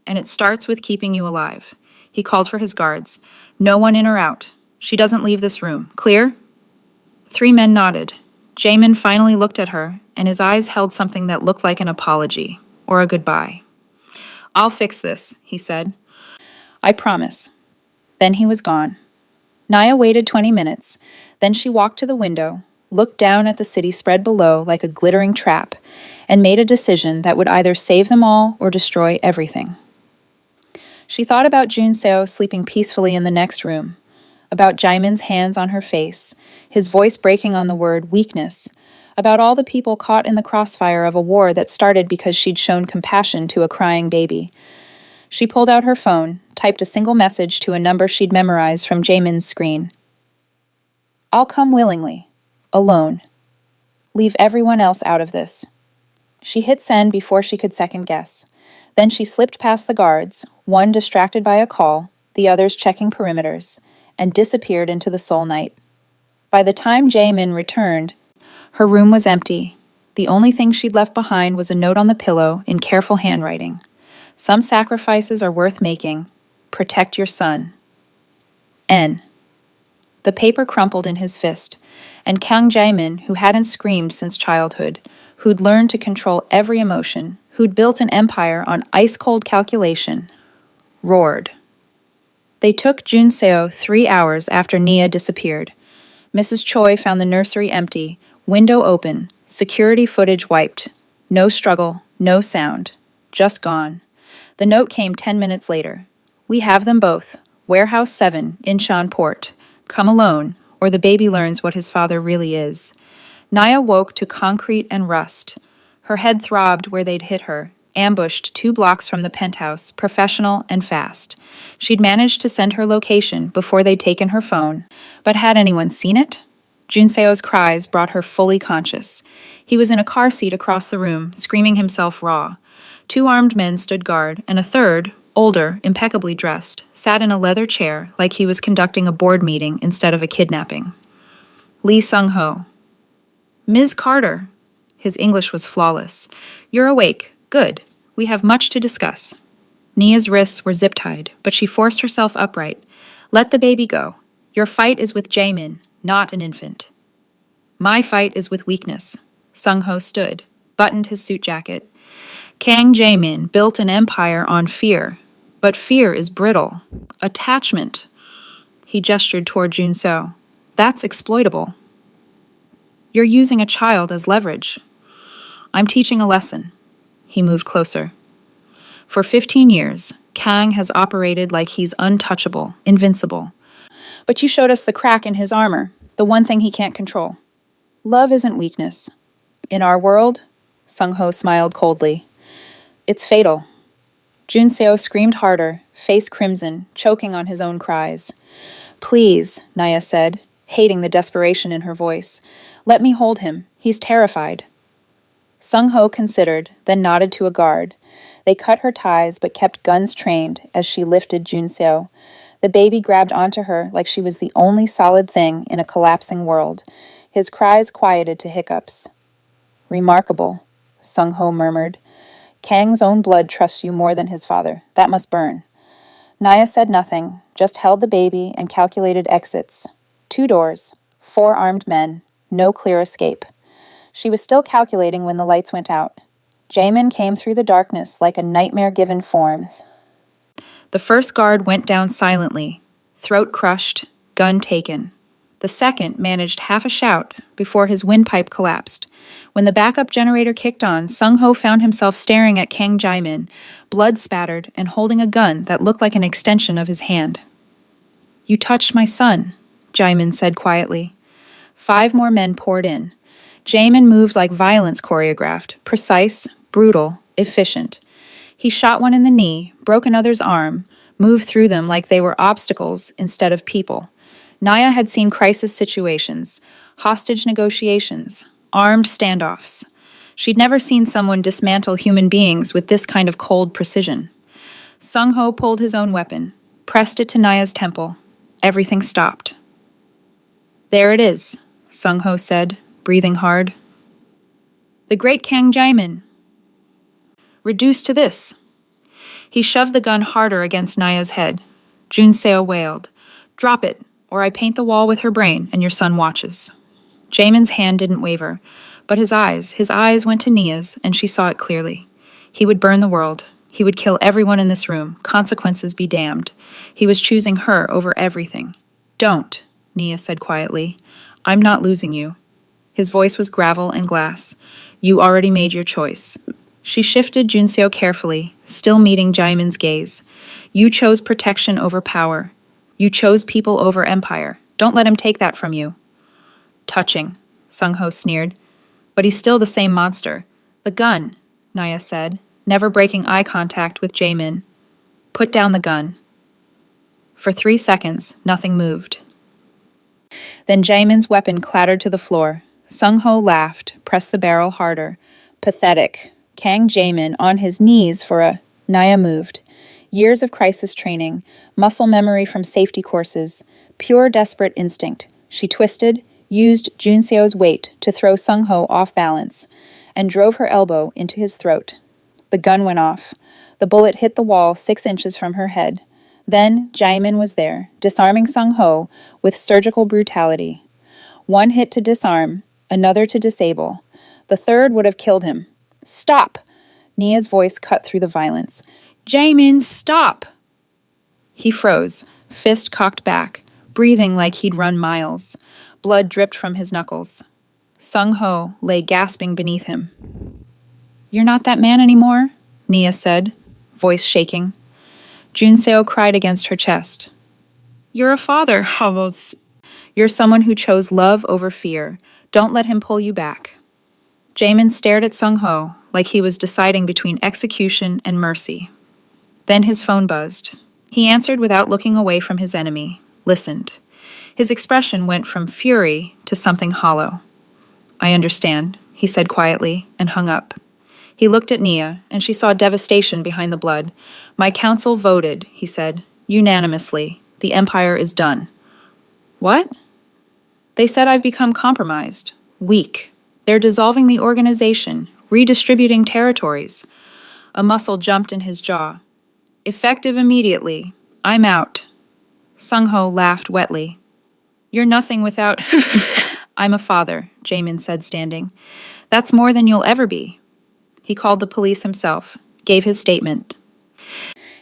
S1: And it starts with keeping you alive. He called for his guards. No one in or out. She doesn't leave this room. Clear? 3 men nodded. Jamin finally looked at her, and his eyes held something that looked like an apology, or a goodbye. I'll fix this, he said. I promise. Then he was gone. Nia waited 20 minutes. Then she walked to the window, looked down at the city spread below like a glittering trap, and made a decision that would either save them all or destroy everything. She thought about Junseo sleeping peacefully in the next room, about Jaimin's hands on her face, his voice breaking on the word weakness, about all the people caught in the crossfire of a war that started because she'd shown compassion to a crying baby. She pulled out her phone, typed a single message to a number she'd memorized from Jamin's screen. I'll come willingly. Alone. Leave everyone else out of this. She hit send before she could second guess. Then she slipped past the guards, one distracted by a call, the others checking perimeters, and disappeared into the soul night. By the time Jamin returned, her room was empty. The only thing she'd left behind was a note on the pillow in careful handwriting. Some sacrifices are worth making. Protect your son. N. The paper crumpled in his fist, and Kang Jae-min, who hadn't screamed since childhood, who'd learned to control every emotion, who'd built an empire on ice-cold calculation, roared. They took Junseo 3 hours after Nia disappeared. Mrs. Choi found the nursery empty, window open, security footage wiped. No struggle, no sound. Just gone. The note came 10 minutes later. We have them both. Warehouse 7, Incheon Port. Come alone, or the baby learns what his father really is. Nia woke to concrete and rust. Her head throbbed where they'd hit her, ambushed 2 blocks from the penthouse, professional and fast. She'd managed to send her location before they'd taken her phone, but had anyone seen it? Junseo's cries brought her fully conscious. He was in a car seat across the room, screaming himself raw. 2 armed men stood guard, and a third, older, impeccably dressed, sat in a leather chair like he was conducting a board meeting instead of a kidnapping. Lee Sung-ho. Ms. Carter. His English was flawless. You're awake. Good. We have much to discuss. Nia's wrists were zip-tied, but she forced herself upright. Let the baby go. Your fight is with Jamin, not an infant. My fight is with weakness. Sung-ho stood, buttoned his suit jacket. Kang Jae-min built an empire on fear, but fear is brittle. Attachment. He gestured toward Junseo. That's exploitable. You're using a child as leverage. I'm teaching a lesson. He moved closer. For 15 years, Kang has operated like he's untouchable, invincible. But you showed us the crack in his armor, the one thing he can't control. Love isn't weakness. In our world, Sung-ho smiled coldly. It's fatal. Junseo screamed harder, face crimson, choking on his own cries. Please, Nia said. hating the desperation in her voice. "Let me hold him. He's terrified." Sung-ho considered, then nodded to a guard. They cut her ties but kept guns trained as she lifted Junseo. The baby grabbed onto her like she was the only solid thing in a collapsing world. His cries quieted to hiccups. "Remarkable," Sung-ho murmured. "Kang's own blood trusts you more than his father. That must burn." Naya said nothing, just held the baby and calculated exits. 2 doors, 4 armed men, no clear escape. She was still calculating when the lights went out. Jaemin came through the darkness like a nightmare given forms. The first guard went down silently, throat crushed, gun taken. The second managed half a shout before his windpipe collapsed. When the backup generator kicked on, Sung-ho found himself staring at Kang Jaemin, blood spattered and holding a gun that looked like an extension of his hand. "You touched my son," Jaemin said quietly. 5 more men poured in. Jaemin moved like violence choreographed, precise, brutal, efficient. He shot one in the knee, broke another's arm, moved through them like they were obstacles instead of people. Naya had seen crisis situations, hostage negotiations, armed standoffs. She'd never seen someone dismantle human beings with this kind of cold precision. Sung-ho pulled his own weapon, pressed it to Naya's temple. Everything stopped. "There it is," Sung-ho said, breathing hard. "The great Kang Jaemin. Reduced to this." He shoved the gun harder against Naya's head. Junseo wailed, "Drop it, or I paint the wall with her brain and your son watches." Jaemin's hand didn't waver, but his eyes went to Nia's, and she saw it clearly. He would burn the world. He would kill everyone in this room. Consequences be damned. He was choosing her over everything. "Don't," Nia said quietly. "I'm not losing you." His voice was gravel and glass. "You already made your choice." She shifted Junseo carefully, still meeting Jaemin's gaze. "You chose protection over power. You chose people over empire. Don't let him take that from you." "Touching," Sung-ho sneered. "But he's still the same monster." "The gun," Naya said, never breaking eye contact with Jaemin. "Put down the gun." For 3 seconds, nothing moved. Then Jaemin's weapon clattered to the floor. Sung-ho laughed, pressed the barrel harder. Pathetic. Kang Jaemin on his knees for a... Naya moved. Years of crisis training, muscle memory from safety courses, pure desperate instinct. She twisted, used Junseo's weight to throw Sung-ho off balance, and drove her elbow into his throat. The gun went off. The bullet hit the wall 6 inches from her head. Then Jaemin was there, disarming Sung-ho with surgical brutality. 1 hit to disarm, another to disable. The third would have killed him. "Stop!" Nia's voice cut through the violence. "Jaemin, stop!" He froze, fist cocked back, breathing like he'd run miles. Blood dripped from his knuckles. Sung-ho lay gasping beneath him. "You're not that man anymore," Nia said, voice shaking. Junseo cried against her chest. "You're a father, Havos. You're someone who chose love over fear. Don't let him pull you back." Jaemin stared at Sung-ho like he was deciding between execution and mercy. Then his phone buzzed. He answered without looking away from his enemy, listened. His expression went from fury to something hollow. "I understand," he said quietly, and hung up. He looked at Nia, and she saw devastation behind the blood. "My council voted," he said, "unanimously. The empire is done." "What?" "They said I've become compromised, weak. They're dissolving the organization, redistributing territories." A muscle jumped in his jaw. "Effective immediately. I'm out." Sung-ho laughed wetly. "You're nothing without..." "I'm a father," Jaemin said, standing. "That's more than you'll ever be." He called the police himself, gave his statement,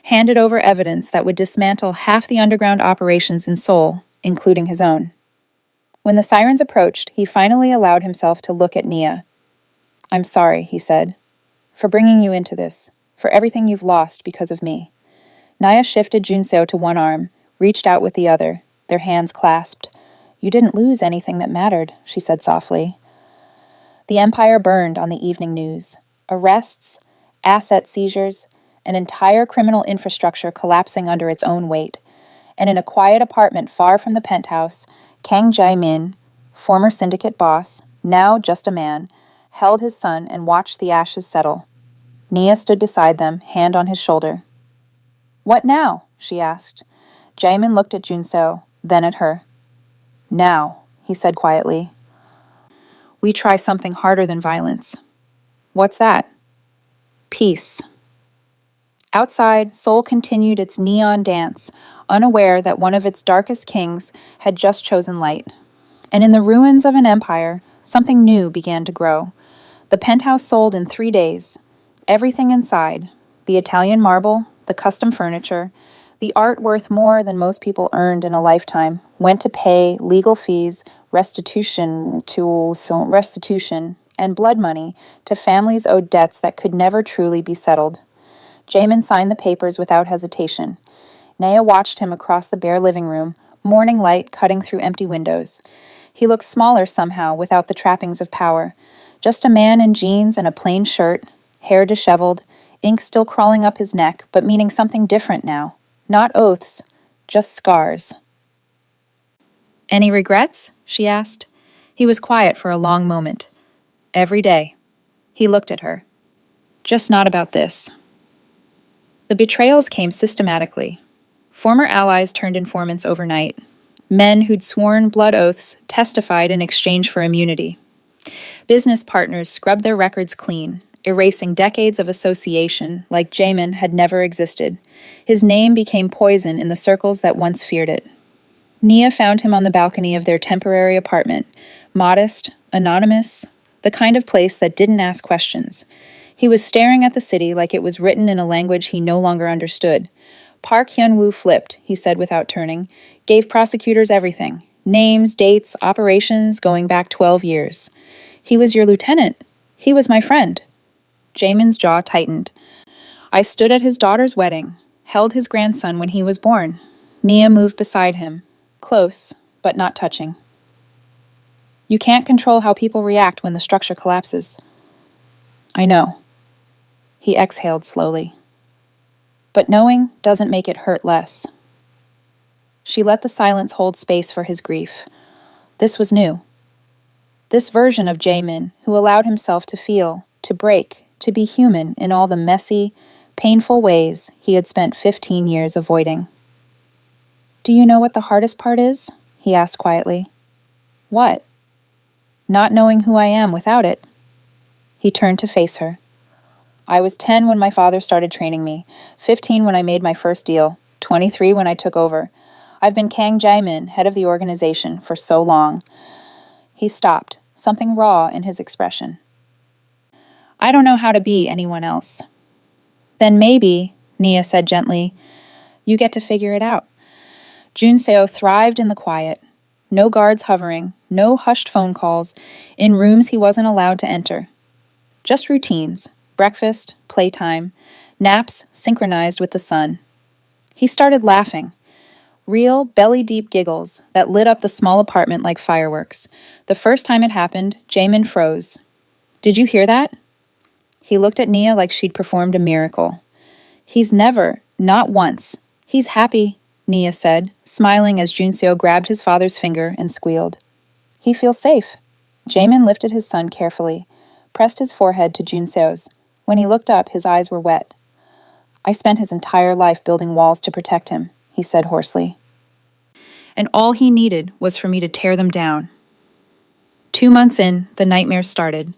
S1: handed over evidence that would dismantle half the underground operations in Seoul, including his own. When the sirens approached, he finally allowed himself to look at Nia. "I'm sorry," he said, "for bringing you into this, for everything you've lost because of me." Naya shifted Junseo to one arm, reached out with the other, their hands clasped. "You didn't lose anything that mattered," she said softly. The empire burned on the evening news. Arrests, asset seizures, an entire criminal infrastructure collapsing under its own weight. And in a quiet apartment far from the penthouse, Kang Jae-min, former syndicate boss, now just a man, held his son and watched the ashes settle. Nia stood beside them, hand on his shoulder. "What now?" she asked. Jaemin looked at Junseo, then at her. "Now," he said quietly, "we try something harder than violence." "What's that?" "Peace." Outside, Seoul continued its neon dance, unaware that one of its darkest kings had just chosen light. And in the ruins of an empire, something new began to grow. The penthouse sold in 3 days. Everything inside, the Italian marble, the custom furniture, the art worth more than most people earned in a lifetime, went to pay legal fees, restitution, and blood money to families owed debts that could never truly be settled. Jamin signed the papers without hesitation. Naya watched him across the bare living room, morning light cutting through empty windows. He looked smaller somehow without the trappings of power. Just a man in jeans and a plain shirt, hair disheveled, ink still crawling up his neck, but meaning something different now. Not oaths, just scars. "Any regrets?" she asked. He was quiet for a long moment. "Every day." He looked at her. "Just not about this." The betrayals came systematically. Former allies turned informants overnight. Men who'd sworn blood oaths testified in exchange for immunity. Business partners scrubbed their records clean, erasing decades of association like Jamin had never existed. His name became poison in the circles that once feared it. Nia found him on the balcony of their temporary apartment, modest, anonymous, the kind of place that didn't ask questions. He was staring at the city like it was written in a language he no longer understood. Park Hyun-woo flipped, he said without turning, gave prosecutors everything. Names, dates, operations going back 12 years. "He was your lieutenant. He was my friend." Jamin's jaw tightened. "I stood at his daughter's wedding, held his grandson when he was born." Nia moved beside him, close, but not touching. "You can't control how people react when the structure collapses." "I know." He exhaled slowly. "But knowing doesn't make it hurt less." She let the silence hold space for his grief. This was new. This version of Jamin, who allowed himself to feel, to break, to be human in all the messy, painful ways he had spent 15 years avoiding. "Do you know what the hardest part is?" he asked quietly. "What?" "Not knowing who I am without it." He turned to face her. "I was 10 when my father started training me, 15 when I made my first deal, 23 when I took over. I've been Kang Jae-min, head of the organization, for so long." He stopped, something raw in his expression. "I don't know how to be anyone else." "Then maybe," Nia said gently, "you get to figure it out." Junseo thrived in the quiet. No guards hovering, no hushed phone calls, in rooms he wasn't allowed to enter. Just routines. Breakfast, playtime, naps synchronized with the sun. He started laughing. Real, belly-deep giggles that lit up the small apartment like fireworks. The first time it happened, Jamin froze. "Did you hear that?" He looked at Nia like she'd performed a miracle. "He's never, not once. He's happy," Nia said, smiling as Junseo grabbed his father's finger and squealed. "He feels safe." Jamin lifted his son carefully, pressed his forehead to Junseo's. When he looked up, his eyes were wet. "I spent his entire life building walls to protect him," he said hoarsely. "And all he needed was for me to tear them down." 2 months in, the nightmare started.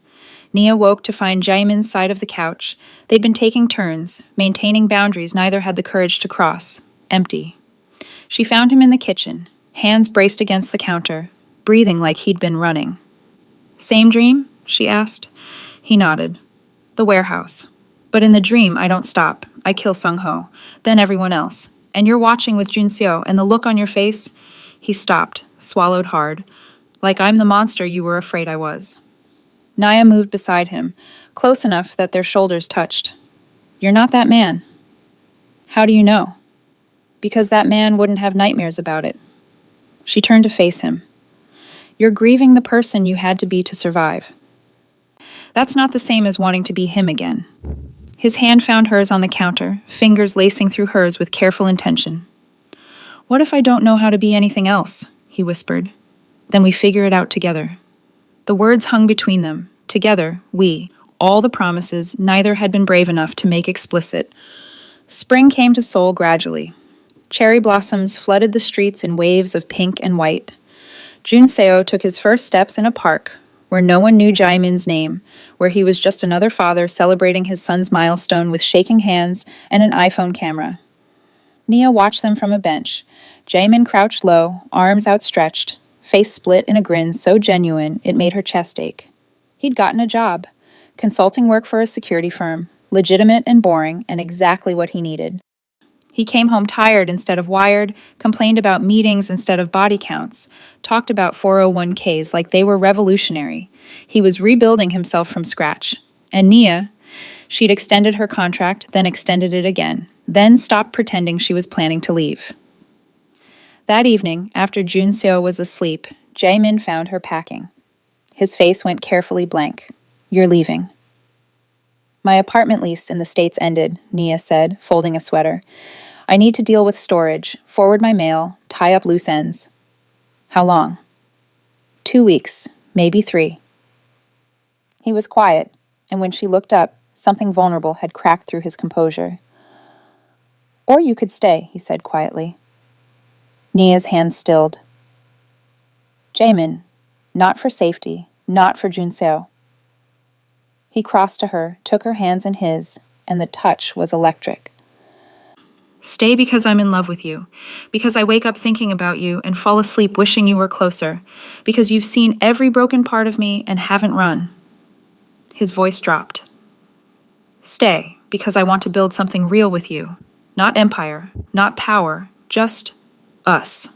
S1: Nia woke to find Jaemin's side of the couch. They'd been taking turns, maintaining boundaries neither had the courage to cross. Empty. She found him in the kitchen, hands braced against the counter, breathing like he'd been running. "Same dream?" she asked. He nodded. "The warehouse. But in the dream, I don't stop. I kill Sung-ho, then everyone else. And you're watching with Junseo, and the look on your face..." He stopped, swallowed hard. "Like I'm the monster you were afraid I was." Naya moved beside him, close enough that their shoulders touched. "You're not that man." "How do you know?" "Because that man wouldn't have nightmares about it." She turned to face him. "You're grieving the person you had to be to survive." That's not the same as wanting to be him again. His hand found hers on the counter, fingers lacing through hers with careful intention. "What if I don't know how to be anything else?" he whispered. Then we figure it out together. The words hung between them. Together, we, all the promises neither had been brave enough to make explicit. Spring came to Seoul gradually. Cherry blossoms flooded the streets in waves of pink and white. Jun Seo took his first steps in a park where no one knew Jae-min's name, where he was just another father celebrating his son's milestone with shaking hands and an iPhone camera. Nia watched them from a bench. Jae-min crouched low, arms outstretched, face split in a grin so genuine it made her chest ache. He'd gotten a job, consulting work for a security firm, legitimate and boring, and exactly what he needed. He came home tired instead of wired, complained about meetings instead of body counts, talked about 401ks like they were revolutionary. He was rebuilding himself from scratch. And Nia, she'd extended her contract, then extended it again, then stopped pretending she was planning to leave. That evening, after Jun Seo was asleep, Jae-min found her packing. His face went carefully blank. "You're leaving." "My apartment lease in the States ended," Nia said, folding a sweater. "I need to deal with storage, forward my mail, tie up loose ends." "How long?" 2 weeks, maybe 3. He was quiet, and when she looked up, something vulnerable had cracked through his composure. "Or you could stay," he said quietly. Nia's hands stilled. "Jae-min, not for safety, not for Jun Seo." He crossed to her, took her hands in his, and the touch was electric. "Stay because I'm in love with you, because I wake up thinking about you and fall asleep wishing you were closer, because you've seen every broken part of me and haven't run." His voice dropped. "Stay because I want to build something real with you. Not empire, not power, just us."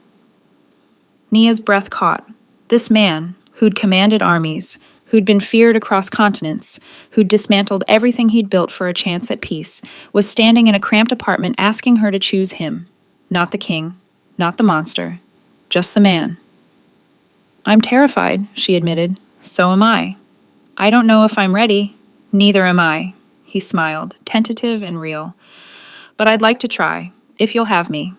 S1: Nia's breath caught. This man, who'd commanded armies, who'd been feared across continents, who'd dismantled everything he'd built for a chance at peace, was standing in a cramped apartment asking her to choose him. Not the king, not the monster, just the man. "I'm terrified," she admitted. "So am I. I don't know if I'm ready. Neither am I." He smiled, tentative and real. "But I'd like to try, if you'll have me."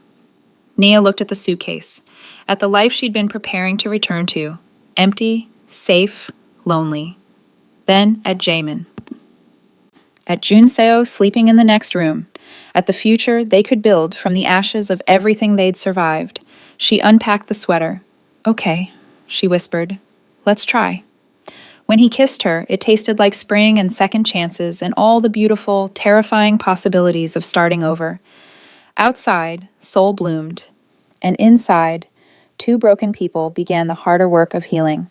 S1: Nia looked at the suitcase, at the life she'd been preparing to return to, empty, safe, lonely. Then at Jae-min. At Jun Seo sleeping in the next room, at the future they could build from the ashes of everything they'd survived. She unpacked the sweater. "Okay," she whispered. "Let's try." When he kissed her, it tasted like spring and second chances and all the beautiful, terrifying possibilities of starting over. Outside, Seoul bloomed, and inside, 2 broken people began the harder work of healing.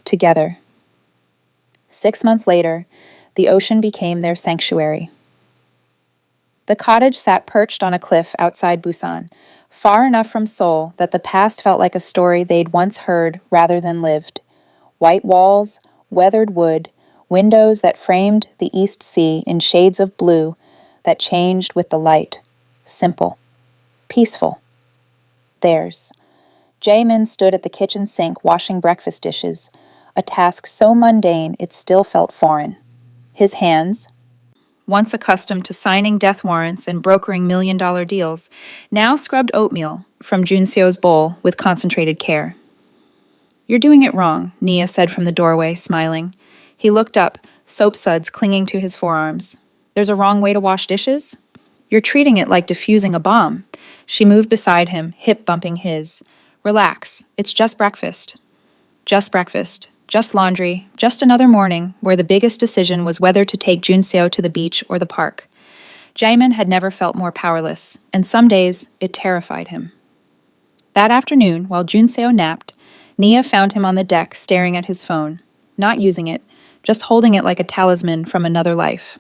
S1: Together. 6 months later, the ocean became their sanctuary. The cottage sat perched on a cliff outside Busan, far enough from Seoul that the past felt like a story they'd once heard rather than lived. White walls, weathered wood, windows that framed the East Sea in shades of blue that changed with the light. Simple. Peaceful. Theirs. Jae-min stood at the kitchen sink washing breakfast dishes, a task so mundane it still felt foreign. His hands, once accustomed to signing death warrants and brokering million-dollar deals, now scrubbed oatmeal from Jun Seo's bowl with concentrated care. "You're doing it wrong," Nia said from the doorway, smiling. He looked up, soap suds clinging to his forearms. "There's a wrong way to wash dishes? You're treating it like defusing a bomb." She moved beside him, hip bumping his. "Relax, it's just breakfast." Just breakfast. Just laundry. Just another morning where the biggest decision was whether to take Jun Seo to the beach or the park. Jae-min had never felt more powerless, and some days it terrified him. That afternoon, while Jun Seo napped, Nia found him on the deck staring at his phone, not using it, just holding it like a talisman from another life.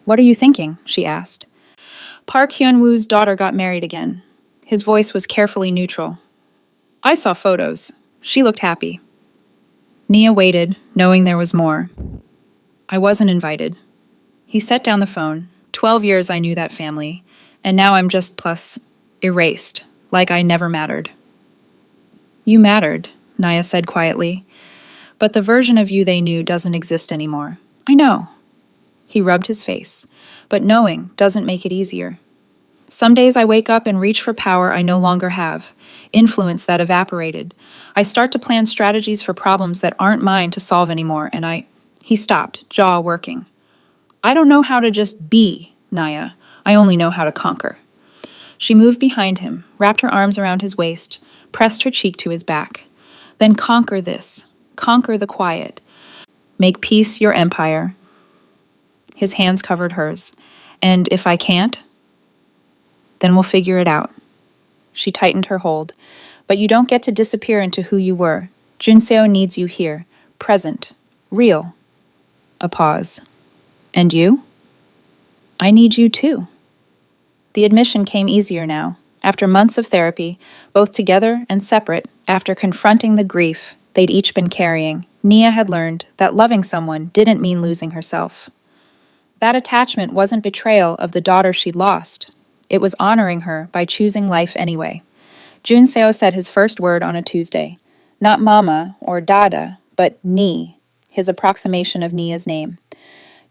S1: "What are you thinking?" she asked. "Park Hyun-woo's daughter got married again." His voice was carefully neutral. "I saw photos. She looked happy." Nia waited, knowing there was more. "I wasn't invited." He set down the phone. 12 years I knew that family, and now I'm just plus erased, like I never mattered. "You mattered," Nia said quietly. "But the version of you they knew doesn't exist anymore." "I know." He rubbed his face. "But knowing doesn't make it easier." Some days I wake up and reach for power I no longer have, influence that evaporated. I start to plan strategies for problems that aren't mine to solve anymore, and I. He stopped, jaw working. I don't know how to just be, Naya. I only know how to conquer. She moved behind him, wrapped her arms around his waist, pressed her cheek to his back. Then conquer this. Conquer the quiet. Make peace your empire. His hands covered hers. And if I can't, then we'll figure it out. She tightened her hold. But you don't get to disappear into who you were. Junseo needs you here, present, real. A pause. And you? I need you too. The admission came easier now. After months of therapy, both together and separate, after confronting the grief they'd each been carrying, Nia had learned that loving someone didn't mean losing herself. That attachment wasn't betrayal of the daughter she'd lost. It was honoring her by choosing life anyway. Junseo said his first word on a Tuesday. Not mama or dada, but ni, his approximation of Nia's name.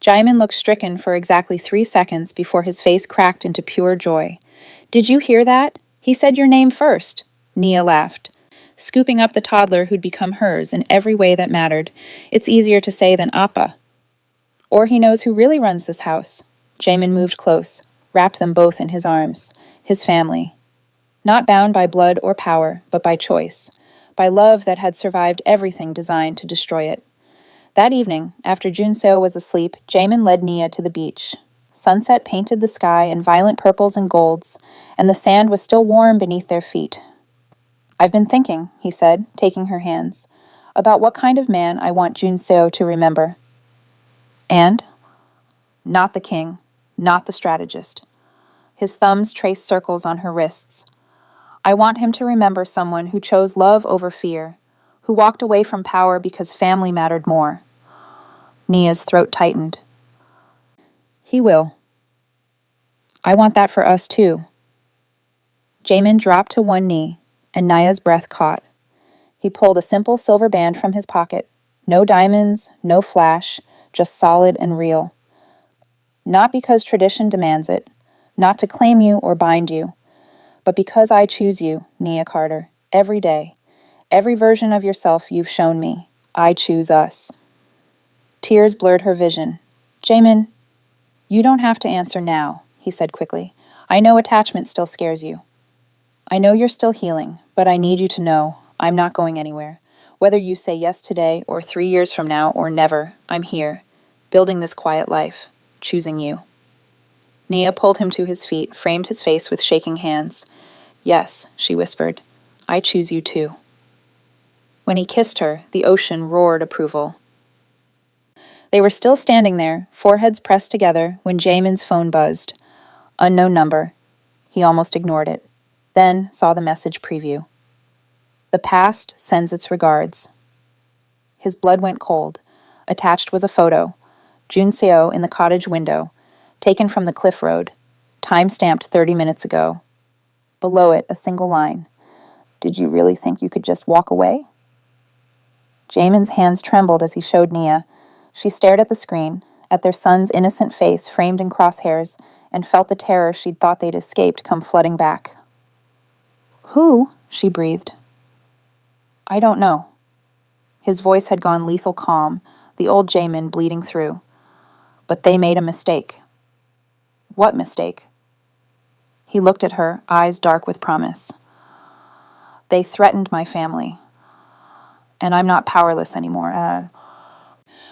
S1: Jaimin looked stricken for exactly 3 seconds before his face cracked into pure joy. Did you hear that? He said your name first. Nia laughed, scooping up the toddler who'd become hers in every way that mattered. It's easier to say than appa. Or he knows who really runs this house. Jaimin moved close, wrapped them both in his arms. His family. Not bound by blood or power, but by choice. By love that had survived everything designed to destroy it. That evening, after Junseo was asleep, Jaimin led Nia to the beach. Sunset painted the sky in violent purples and golds, and the sand was still warm beneath their feet. I've been thinking, he said, taking her hands, about what kind of man I want Junseo to remember. And? Not the king, not the strategist. His thumbs traced circles on her wrists. I want him to remember someone who chose love over fear, who walked away from power because family mattered more. Nia's throat tightened. He will. I want that for us too. Jaimin dropped to one knee, and Naya's breath caught. He pulled a simple silver band from his pocket. No diamonds, no flash, just solid and real. Not because tradition demands it, not to claim you or bind you, but because I choose you, Nia Carter, every day. Every version of yourself you've shown me. I choose us. Tears blurred her vision. Jaimin, you don't have to answer now, he said quickly. I know attachment still scares you. I know you're still healing, but I need you to know I'm not going anywhere. Whether you say yes today or 3 years from now or never, I'm here, building this quiet life, choosing you. Nia pulled him to his feet, framed his face with shaking hands. Yes, she whispered. I choose you too. When he kissed her, the ocean roared approval. They were still standing there, foreheads pressed together, when Jaimin's phone buzzed. Unknown number. He almost ignored it. Then saw the message preview. The past sends its regards. His blood went cold. Attached was a photo. Junseo in the cottage window, taken from the cliff road, time-stamped 30 minutes ago. Below it, a single line. Did you really think you could just walk away? Jaimin's hands trembled as he showed Nia. She stared at the screen, at their son's innocent face framed in crosshairs, and felt the terror she'd thought they'd escaped come flooding back. Who? She breathed. I don't know. His voice had gone lethal calm, the old Jaimin bleeding through. But they made a mistake. What mistake? He looked at her, eyes dark with promise. They threatened my family. And I'm not powerless anymore.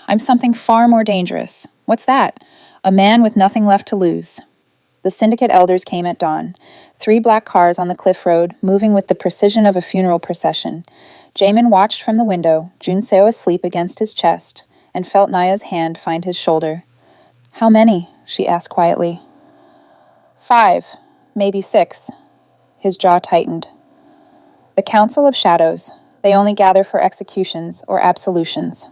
S1: I'm something far more dangerous. What's that? A man with nothing left to lose. The syndicate elders came at dawn. 3 black cars on the cliff road, moving with the precision of a funeral procession. Jaimin watched from the window, Junseo asleep against his chest, and felt Naya's hand find his shoulder. How many? She asked quietly. 5, maybe 6. His jaw tightened. The Council of Shadows. They only gather for executions or absolutions.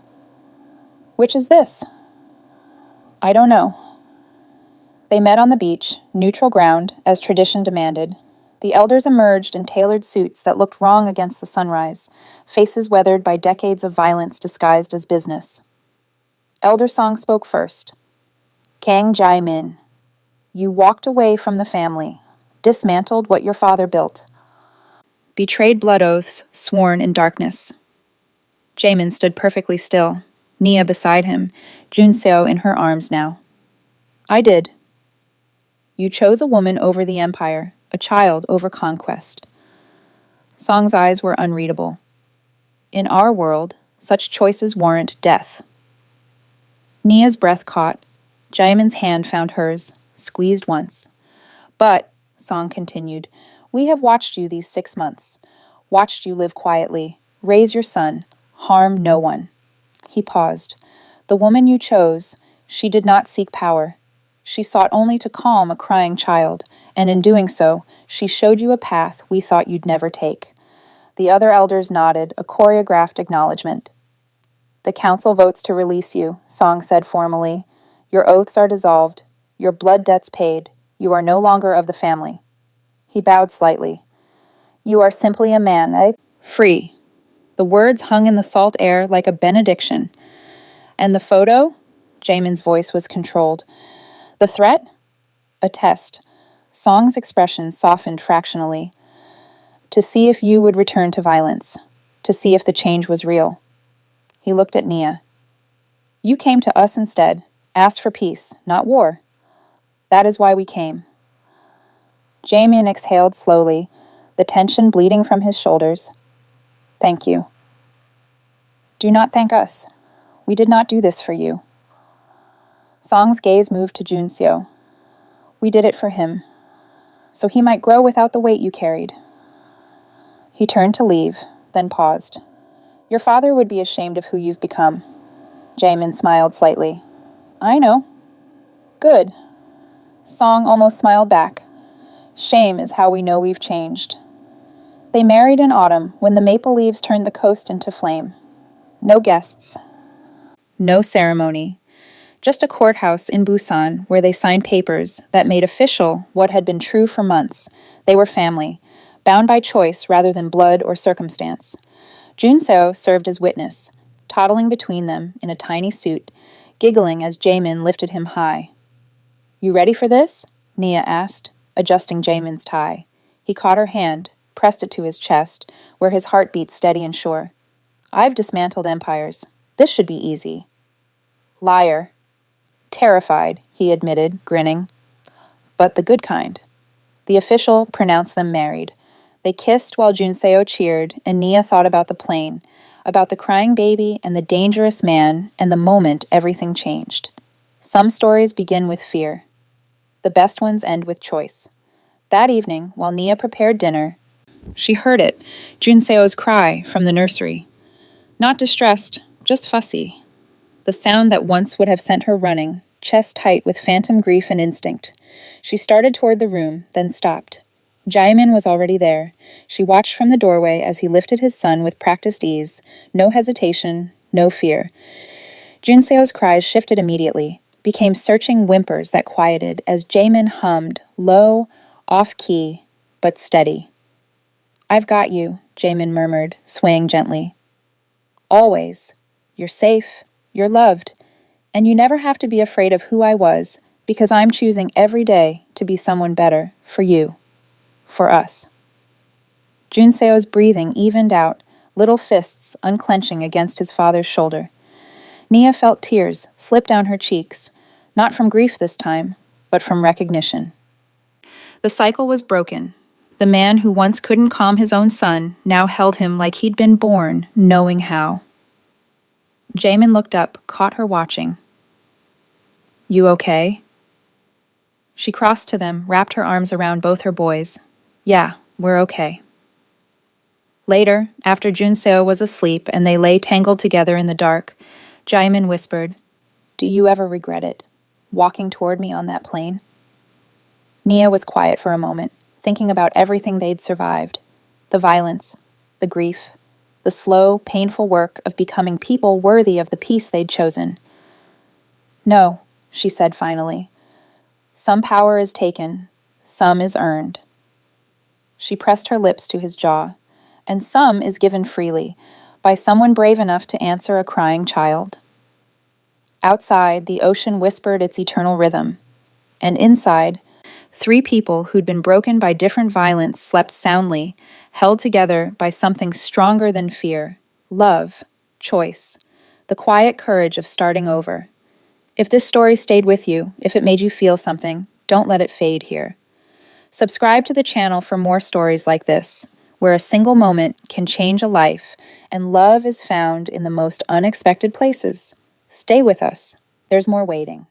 S1: Which is this? I don't know. They met on the beach, neutral ground, as tradition demanded. The elders emerged in tailored suits that looked wrong against the sunrise, faces weathered by decades of violence disguised as business. Elder Song spoke first. Kang Jae-min, you walked away from the family, dismantled what your father built. Betrayed blood oaths sworn in darkness. Jaemin stood perfectly still, Nia beside him, Junseo in her arms now. I did. You chose a woman over the empire, a child over conquest. Song's eyes were unreadable. In our world, such choices warrant death. Nia's breath caught. Jaemin's hand found hers, squeezed once. But, Song continued, we have watched you these 6 months. Watched you live quietly, raise your son, harm no one. He paused. The woman you chose, she did not seek power. She sought only to calm a crying child, and in doing so, she showed you a path we thought you'd never take. The other elders nodded, a choreographed acknowledgement. The council votes to release you, Song said formally. Your oaths are dissolved, your blood debts paid, you are no longer of the family. He bowed slightly. You are simply a man, eh? Free. The words hung in the salt air like a benediction. And the photo? Jaemin's voice was controlled. The threat? A test. Song's expression softened fractionally. To see if you would return to violence. To see if the change was real. He looked at Nia. You came to us instead, asked for peace, not war. That is why we came. Jaemin exhaled slowly, the tension bleeding from his shoulders. Thank you. Do not thank us. We did not do this for you. Song's gaze moved to Junseo. We did it for him, so he might grow without the weight you carried. He turned to leave, then paused. Your father would be ashamed of who you've become. Jaemin smiled slightly. I know. Good. Song almost smiled back. Shame is how we know we've changed. They married in autumn when the maple leaves turned the coast into flame. No guests. No ceremony. Just a courthouse in Busan where they signed papers that made official what had been true for months. They were family, bound by choice rather than blood or circumstance. Junseo served as witness, toddling between them in a tiny suit, giggling as Jaemin lifted him high. You ready for this? Nia asked, adjusting Jaemin's tie. He caught her hand, pressed it to his chest, where his heart beat steady and sure. I've dismantled empires. This should be easy. Liar. Terrified, he admitted, grinning. But the good kind. The official pronounced them married. They kissed while Junseo cheered, and Nia thought about the plane, about the crying baby and the dangerous man, and the moment everything changed. Some stories begin with fear. The best ones end with choice. That evening, while Nia prepared dinner, she heard it, Junseo's cry from the nursery. Not distressed, just fussy. The sound that once would have sent her running, chest tight with phantom grief and instinct. She started toward the room, then stopped. Jaemin was already there. She watched from the doorway as he lifted his son with practiced ease, no hesitation, no fear. Junseo's cries shifted immediately, became searching whimpers that quieted as Jaemin hummed, low, off-key, but steady. I've got you, Jaemin murmured, swaying gently. Always. You're safe, you're loved, and you never have to be afraid of who I was, because I'm choosing every day to be someone better for you. For us. Junseo's breathing evened out, little fists unclenching against his father's shoulder. Nia felt tears slip down her cheeks, not from grief this time, but from recognition. The cycle was broken. The man who once couldn't calm his own son now held him like he'd been born, knowing how. Jaemin looked up, caught her watching. You okay? She crossed to them, wrapped her arms around both her boys. Yeah, we're okay. Later, after Junseo was asleep and they lay tangled together in the dark, Jaemin whispered, Do you ever regret it, walking toward me on that plane? Nia was quiet for a moment, thinking about everything they'd survived. The violence, the grief, the slow, painful work of becoming people worthy of the peace they'd chosen. No, she said finally. Some power is taken, some is earned. She pressed her lips to his jaw, and some is given freely, by someone brave enough to answer a crying child. Outside, the ocean whispered its eternal rhythm, and inside, Three people who'd been broken by different violence slept soundly, held together by something stronger than fear: love, choice, the quiet courage of starting over. If this story stayed with you, if it made you feel something, don't let it fade here. Subscribe to the channel for more stories like this, where a single moment can change a life and love is found in the most unexpected places. Stay with us. There's more waiting.